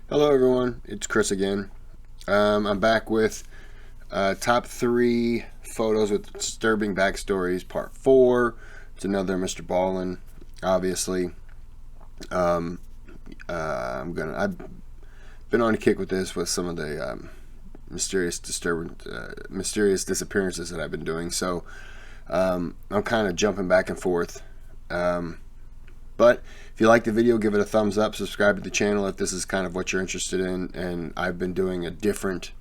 Hello everyone, it's Kris again. I'm back with top 3 photos with disturbing backstories, part 4. It's another Mrballen, obviously. I've been on a kick with this with some of the mysterious disappearances that I've been doing. So I'm kind of jumping back and forth. But if you like the video, give it a thumbs up, subscribe to the channel if this is kind of what you're interested in. And I've been doing a different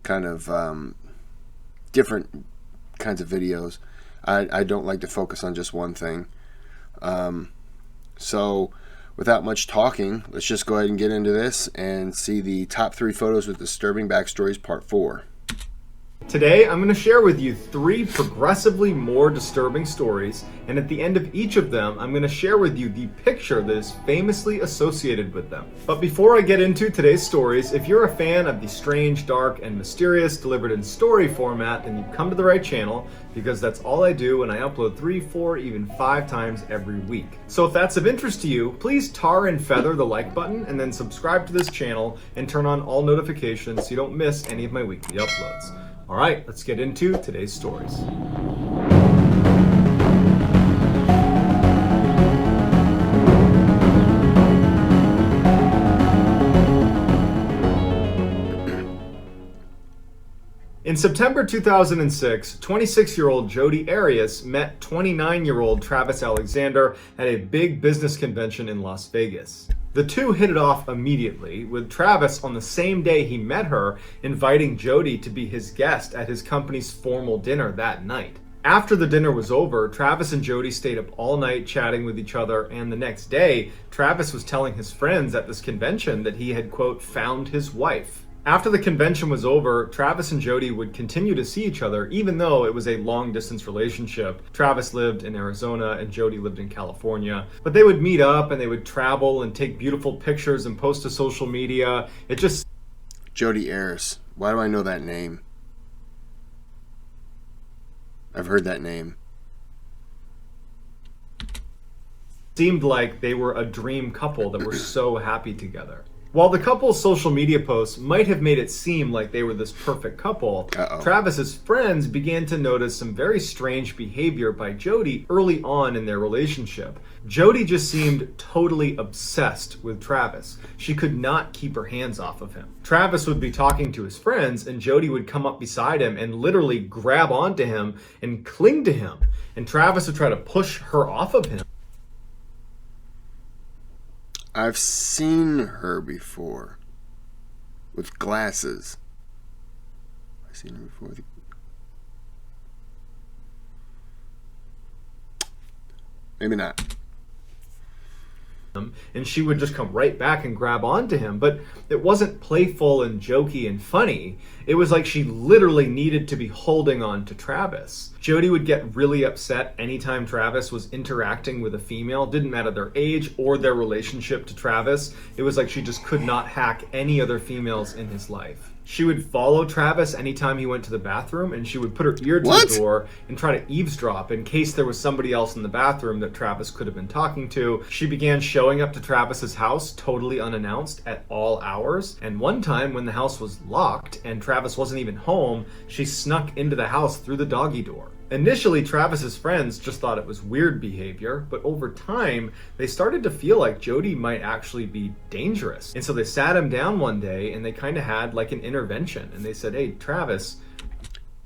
kind of different kinds of videos. I don't like to focus on just one thing. So without much talking, let's just go ahead and get into this and see the top 3 photos with disturbing backstories, part 4. Today, I'm going to share with you 3 progressively more disturbing stories, and at the end of each of them, I'm going to share with you the picture that is famously associated with them. But before I get into today's stories, if you're a fan of the strange, dark, and mysterious delivered in story format, then you've come to the right channel, because that's all I do, and I upload 3, 4, even 5 times every week. So if that's of interest to you, please tar and feather the like button, and then subscribe to this channel, and turn on all notifications so you don't miss any of my weekly uploads. All right, let's get into today's stories. In September 2006, 26-year-old Jodi Arias met 29-year-old Travis Alexander at a big business convention in Las Vegas. The two hit it off immediately, with Travis on the same day he met her inviting Jodi to be his guest at his company's formal dinner that night. After the dinner was over, Travis and Jodi stayed up all night chatting with each other, and the next day, Travis was telling his friends at this convention that he had, quote, found his wife. After the convention was over, Travis and Jodi would continue to see each other, even though it was a long-distance relationship. Travis lived in Arizona and Jodi lived in California. But they would meet up and they would travel and take beautiful pictures and post to social media. It just... Jodi Arias. Why do I know that name? I've heard that name. seemed like they were a dream couple that were so happy together. While the couple's social media posts might have made it seem like they were this perfect couple, Travis's friends began to notice some very strange behavior by Jodi early on in their relationship. Jodi just seemed totally obsessed with Travis. She could not keep her hands off of him. Travis would be talking to his friends and Jodi would come up beside him and literally grab onto him and cling to him. And Travis would try to push her off of him. I've seen her before with glasses. I've seen her before. Maybe not. And she would just come right back and grab onto him. But it wasn't playful and jokey and funny. It was like she literally needed to be holding on to Travis. Jodi would get really upset anytime Travis was interacting with a female. Didn't matter their age or their relationship to Travis. It was like she just could not hack any other females in his life. She would follow Travis anytime he went to the bathroom, and she would put her ear to the door and try to eavesdrop in case there was somebody else in the bathroom that Travis could have been talking to. She began showing up to Travis's house totally unannounced at all hours. And one time when the house was locked and Travis wasn't even home, she snuck into the house through the doggy door. Initially, Travis's friends just thought it was weird behavior, but over time, they started to feel like Jodi might actually be dangerous. And so they sat him down one day and they kind of had like an intervention. And they said, "Hey, Travis,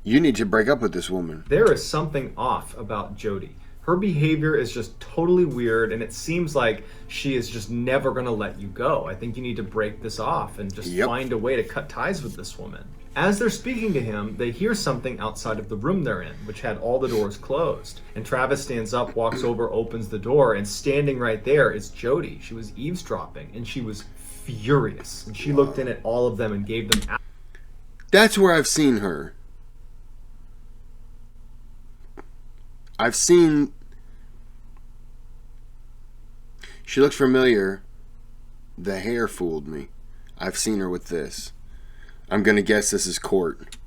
you need to break up with this woman. There is something off about Jodi. Her behavior is just totally weird, and it seems like she is just never going to let you go. I think you need to break this off and just find a way to cut ties with this woman." As they're speaking to him, they hear something outside of the room they're in, which had all the doors closed. And Travis stands up, walks over, opens the door, and standing right there is Jodi. She was eavesdropping, and she was furious. And she looked in at all of them and gave them... That's where I've seen her. I've seen... She looks familiar. The hair fooled me. I've seen her with this. I'm going to guess this is court.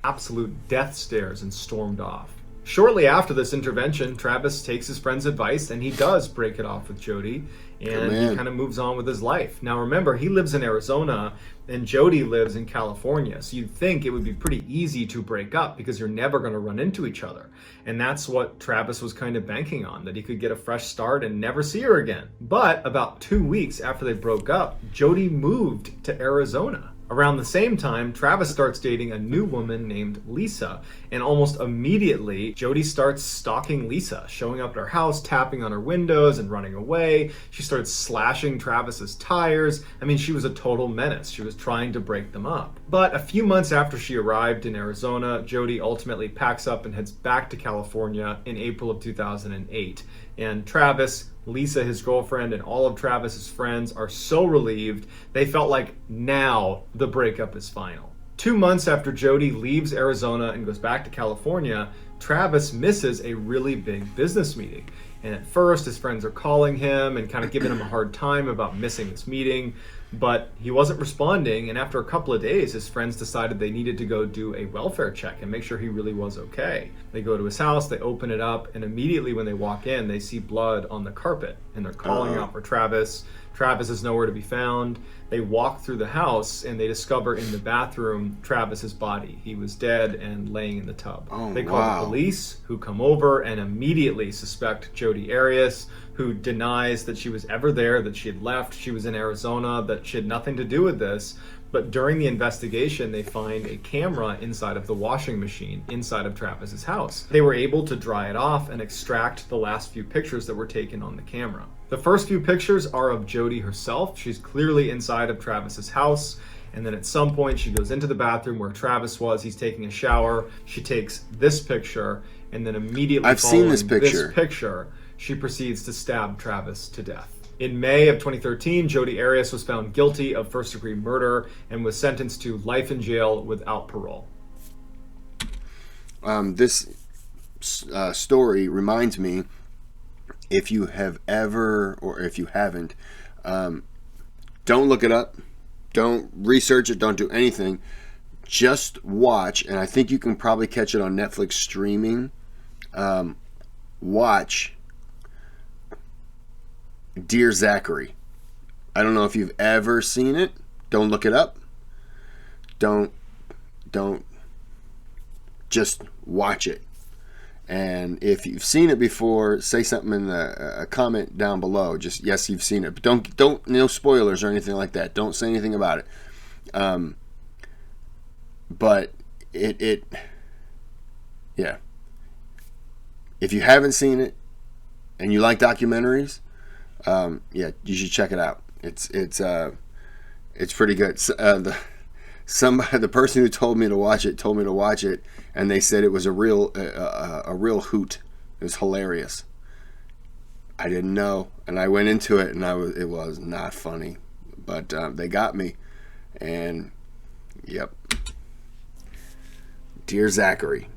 Absolute death stares and stormed off. Shortly after this intervention, Travis takes his friend's advice and he does break it off with Jody, and he kind of moves on with his life. Now remember, he lives in Arizona and Jody lives in California, so you'd think it would be pretty easy to break up because you're never going to run into each other. And that's what Travis was kind of banking on, that he could get a fresh start and never see her again. But about 2 weeks after they broke up, Jody moved to Arizona. Around the same time, Travis starts dating a new woman named Lisa, and almost immediately, Jody starts stalking Lisa, showing up at her house, tapping on her windows and running away. She starts slashing Travis's tires. I mean, she was a total menace. She was trying to break them up. But a few months after she arrived in Arizona, Jody ultimately packs up and heads back to California in April of 2008. And Travis, Lisa, his girlfriend, and all of Travis's friends are so relieved. They felt like now the breakup is final. 2 months after Jody leaves Arizona and goes back to California, Travis misses a really big business meeting. And at first, his friends are calling him and kind of giving him a hard time about missing this meeting, but he wasn't responding. And after a couple of days, his friends decided they needed to go do a welfare check and make sure he really was okay. They go to his house, they open it up, and immediately when they walk in, they see blood on the carpet, and they're calling out for Travis. Travis is nowhere to be found. They walk through the house and they discover in the bathroom Travis's body. He was dead and laying in the tub. They call the police, who come over and immediately suspect Jodi Arias, who denies that she was ever there, that she had left, she was in Arizona, that she had nothing to do with this. But during the investigation, they find a camera inside of the washing machine inside of Travis's house. They were able to dry it off and extract the last few pictures that were taken on the camera. The first few pictures are of Jodi herself. She's clearly inside of Travis's house. And then at some point, she goes into the bathroom where Travis was. He's taking a shower. She takes this picture, and then immediately following this picture, she proceeds to stab Travis to death. In May of 2013, Jodi Arias was found guilty of first-degree murder and was sentenced to life in jail without parole. This story reminds me, if you have ever, or if you haven't, don't look it up, don't research it, don't do anything. Just watch, and I think you can probably catch it on Netflix streaming. Watch Dear Zachary. I don't know if you've ever seen it. Don't look it up. Don't just watch it. And if you've seen it before, say something in the comment down below. Just yes, you've seen it, but don't no spoilers or anything like that. Don't say anything about it. But yeah. If you haven't seen it and you like documentaries, yeah, you should check it out. It's pretty good. The person who told me to watch it, and they said it was a real hoot. It was hilarious. I didn't know, and I went into it, and it was not funny, but they got me, and yep. Dear Zachary.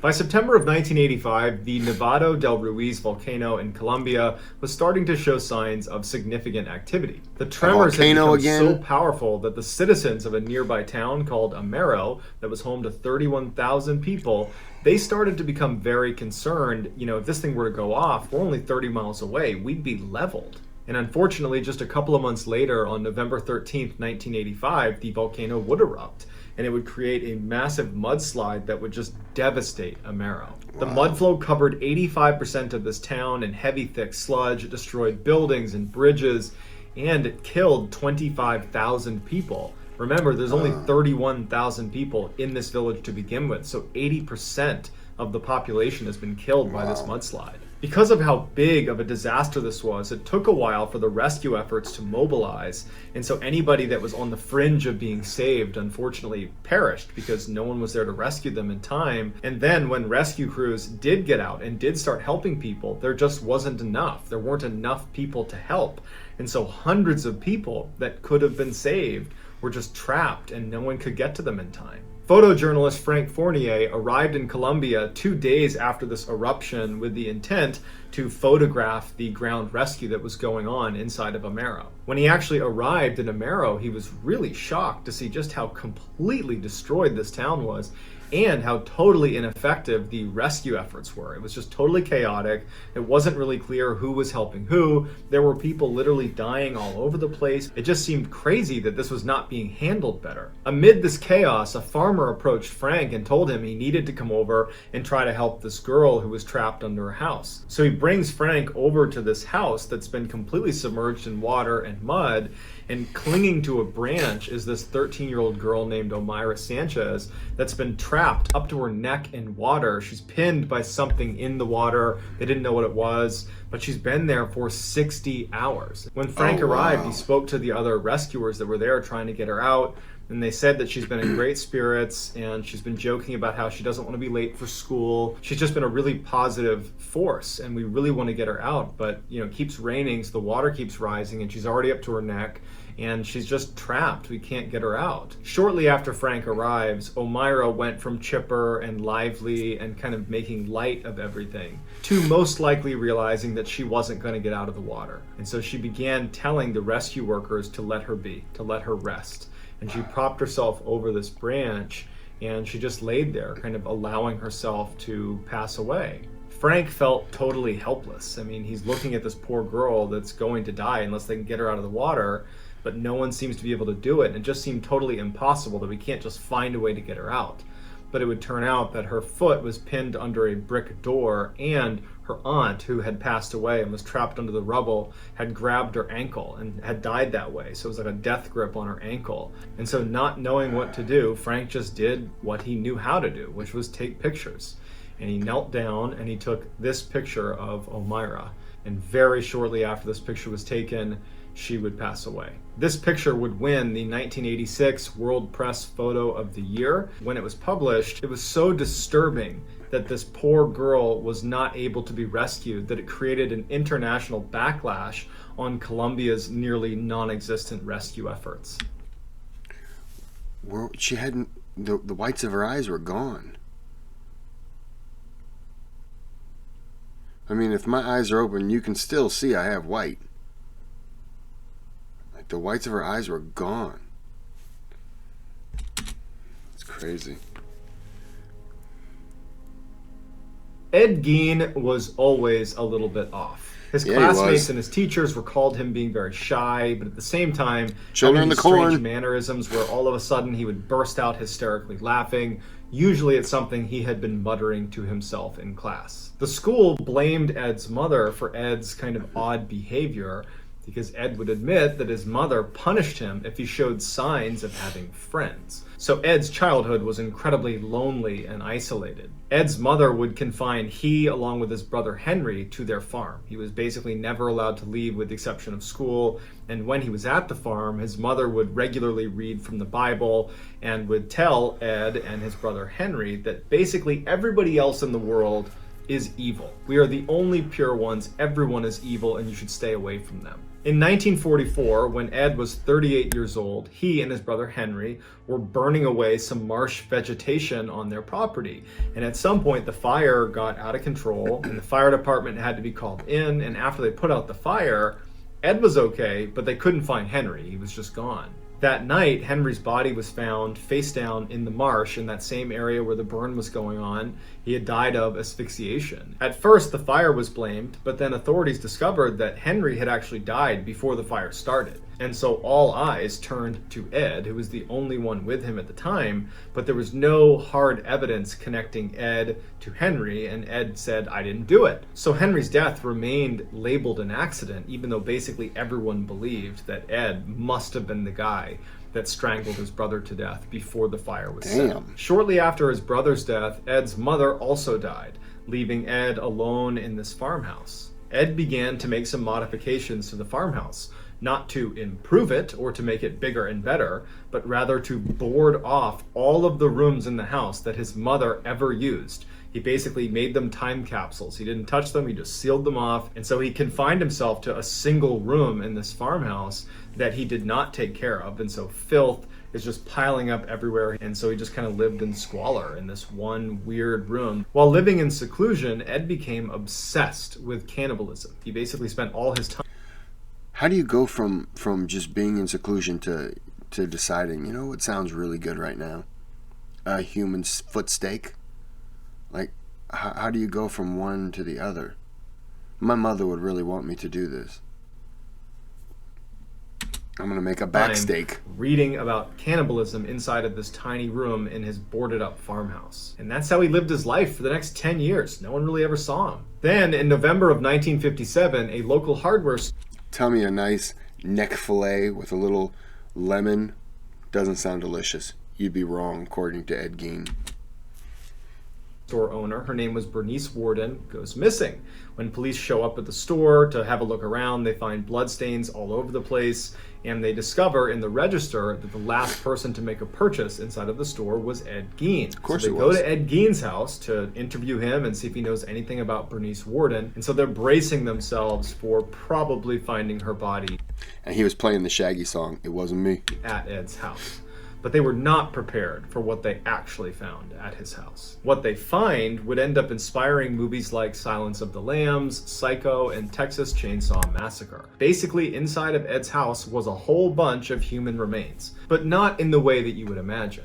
By September of 1985, the Nevado del Ruiz volcano in Colombia was starting to show signs of significant activity. The tremors had become so powerful that the citizens of a nearby town called Amero, that was home to 31,000 people, they started to become very concerned. You know, if this thing were to go off, we're only 30 miles away, we'd be leveled. And unfortunately, just a couple of months later, on November 13th, 1985, the volcano would erupt, and it would create a massive mudslide that would just devastate Amero. Wow. The mud flow covered 85% of this town in heavy, thick sludge. It destroyed buildings and bridges, and it killed 25,000 people. Remember, there's only 31,000 people in this village to begin with, so 80% of the population has been killed by this mudslide. Because of how big of a disaster this was, it took a while for the rescue efforts to mobilize, and so anybody that was on the fringe of being saved unfortunately perished because no one was there to rescue them in time. And then when rescue crews did get out and did start helping people, there just wasn't enough. There weren't enough people to help, and so hundreds of people that could have been saved were just trapped and no one could get to them in time. Photojournalist Frank Fournier arrived in Colombia 2 days after this eruption with the intent to photograph the ground rescue that was going on inside of Amero. When he actually arrived in Amero, he was really shocked to see just how completely destroyed this town was and how totally ineffective the rescue efforts were. It was just totally chaotic. It wasn't really clear who was helping who. There were people literally dying all over the place. It just seemed crazy that this was not being handled better. Amid this chaos, a farmer approached Frank and told him he needed to come over and try to help this girl who was trapped under a house. So he brings Frank over to this house that's been completely submerged in water and mud, and clinging to a branch is this 13-year-old girl named Omaira Sanchez that's been trapped up to her neck in water. She's pinned by something in the water. They didn't know what it was, but she's been there for 60 hours. When Frank arrived, he spoke to the other rescuers that were there trying to get her out, and they said that she's been in great spirits and she's been joking about how she doesn't want to be late for school. She's just been a really positive force, and we really want to get her out, but it keeps raining, so the water keeps rising and she's already up to her neck and she's just trapped. We can't get her out. Shortly after Frank arrives, Omaira went from chipper and lively and kind of making light of everything to most likely realizing that she wasn't going to get out of the water. And so she began telling the rescue workers to let her be, to let her rest. And she propped herself over this branch and she just laid there, kind of allowing herself to pass away. Frank felt totally helpless. I mean, he's looking at this poor girl that's going to die unless they can get her out of the water, but no one seems to be able to do it. And it just seemed totally impossible that we can't just find a way to get her out. But it would turn out that her foot was pinned under a brick door, and her aunt, who had passed away and was trapped under the rubble, had grabbed her ankle and had died that way. So it was like a death grip on her ankle. And so, not knowing what to do, Frank just did what he knew how to do, which was take pictures. And he knelt down and he took this picture of Omaira. And very shortly after this picture was taken, she would pass away. This picture would win the 1986 World Press Photo of the Year. When it was published, it was so disturbing that this poor girl was not able to be rescued that it created an international backlash on Colombia's nearly non-existent rescue efforts. Well, she hadn't, the whites of her eyes were gone. I mean, if my eyes are open, you can still see I have white. Like, the whites of her eyes were gone. It's crazy. Ed Gein was always a little bit off. His classmates and his teachers recalled him being very shy, but at the same time, Children in the corn. Strange mannerisms where all of a sudden he would burst out hysterically laughing. Usually it's something he had been muttering to himself in class. The school blamed Ed's mother for Ed's kind of odd behavior, because Ed would admit that his mother punished him if he showed signs of having friends. So Ed's childhood was incredibly lonely and isolated. Ed's mother would confine he, along with his brother Henry, to their farm. He was basically never allowed to leave with the exception of school, and when he was at the farm, his mother would regularly read from the Bible and would tell Ed and his brother Henry that basically everybody else in the world is evil. We are the only pure ones. Everyone is evil and you should stay away from them. In 1944, when Ed was 38 years old, he and his brother Henry were burning away some marsh vegetation on their property. And at some point, the fire got out of control and the fire department had to be called in. And after they put out the fire, Ed was okay, but they couldn't find Henry. He was just gone. That night, Henry's body was found face down in the marsh in that same area where the burn was going on. He had died of asphyxiation. At first, the fire was blamed, but then authorities discovered that Henry had actually died before the fire started. And so all eyes turned to Ed, who was the only one with him at the time, but there was no hard evidence connecting Ed to Henry, and Ed said, "I didn't do it." So Henry's death remained labeled an accident, even though basically everyone believed that Ed must have been the guy that strangled his brother to death before the fire was set. Shortly after his brother's death, Ed's mother also died, leaving Ed alone in this farmhouse. Ed began to make some modifications to the farmhouse, not to improve it or to make it bigger and better, but rather to board off all of the rooms in the house that his mother ever used. He basically made them time capsules. He didn't touch them, he just sealed them off. And so he confined himself to a single room in this farmhouse that he did not take care of. And so filth is just piling up everywhere. And so he just kind of lived in squalor in this one weird room. While living in seclusion, Ed became obsessed with cannibalism. He basically spent all his time. How do you go from just being in seclusion to deciding, you know what sounds really good right now? A human foot steak? Like, how do you go from one to the other? My mother would really want me to do this. I'm going to make a back steak. Reading about cannibalism inside of this tiny room in his boarded up farmhouse. And that's how he lived his life for the next 10 years. No one really ever saw him. Then in November of 1957, a local hardware store. Tell me a nice neck fillet with a little lemon doesn't sound delicious. You'd be wrong, according to Ed Gein. Store owner, her name was Bernice Worden, goes missing. When police show up at the store to have a look around, they find bloodstains all over the place, and they discover in the register that the last person to make a purchase inside of the store was Ed Gein. Of course, so they go to Ed Gein's house to interview him and see if he knows anything about Bernice Worden, and so they're bracing themselves for probably finding her body. And he was playing the Shaggy song, It Wasn't Me, at Ed's house. But they were not prepared for what they actually found at his house. What they find would end up inspiring movies like Silence of the Lambs, Psycho, and Texas Chainsaw Massacre. Basically, inside of Ed's house was a whole bunch of human remains, but not in the way that you would imagine.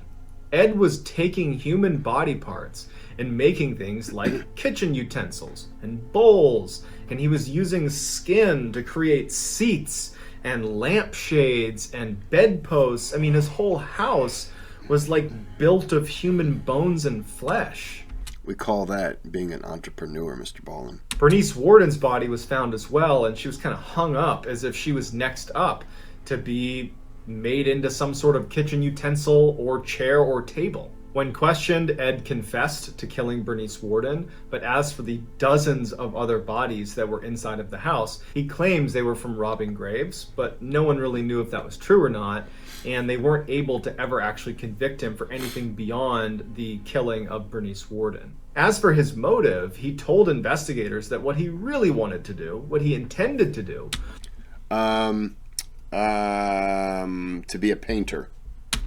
Ed was taking human body parts and making things like kitchen utensils and bowls, and he was using skin to create seats and lampshades and bedposts. I mean, his whole house was like built of human bones and flesh. We call that being an entrepreneur, Mr. Ballen. Bernice Worden's body was found as well, and she was kind of hung up as if she was next up to be made into some sort of kitchen utensil or chair or table. When questioned, Ed confessed to killing Bernice Worden, but as for the dozens of other bodies that were inside of the house, he claims they were from robbing graves, but no one really knew if that was true or not, and they weren't able to ever actually convict him for anything beyond the killing of Bernice Worden. As for his motive, he told investigators that what he really wanted to do, what he intended to do, to be a painter,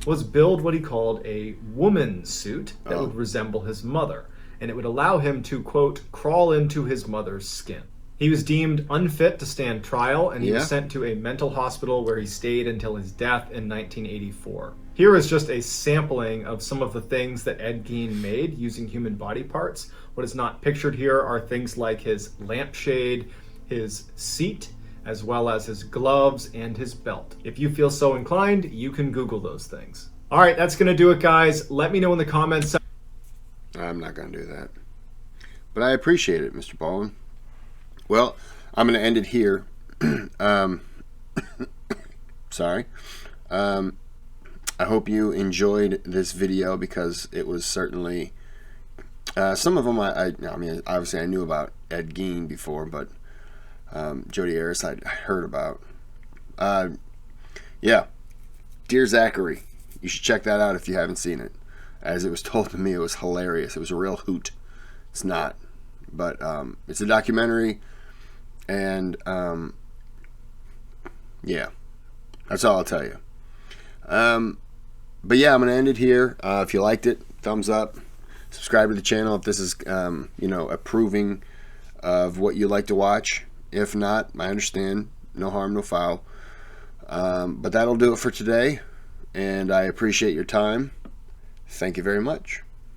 was build what he called a woman suit that would resemble his mother, and it would allow him to, quote, crawl into his mother's skin. He was deemed unfit to stand trial, and he was sent to a mental hospital where he stayed until his death in 1984. Here is just a sampling of some of the things that Ed Gein made using human body parts. What is not pictured here are things like his lampshade, his seat, as well as his gloves and his belt. If you feel so inclined, you can Google those things. All right, that's going to do it, guys. Let me know in the comments. I'm not going to do that. But I appreciate it, Mr. Ballen. Well, I'm going to end it here. Sorry. I hope you enjoyed this video because it was certainly... some of them, I mean, obviously I knew about Ed Gein before, but Jodi Arias I heard about. Yeah, Dear Zachary, you should check that out if you haven't seen it. As it was told to me, it was hilarious. It was a real hoot. It's not, but it's a documentary, and yeah, that's all I'll tell you. But yeah, I'm gonna end it here. If you liked it, thumbs up, subscribe to the channel if this is you know, approving of what you like to watch. If not, I understand. No harm, no foul. But that'll do it for today, and I appreciate your time. Thank you very much.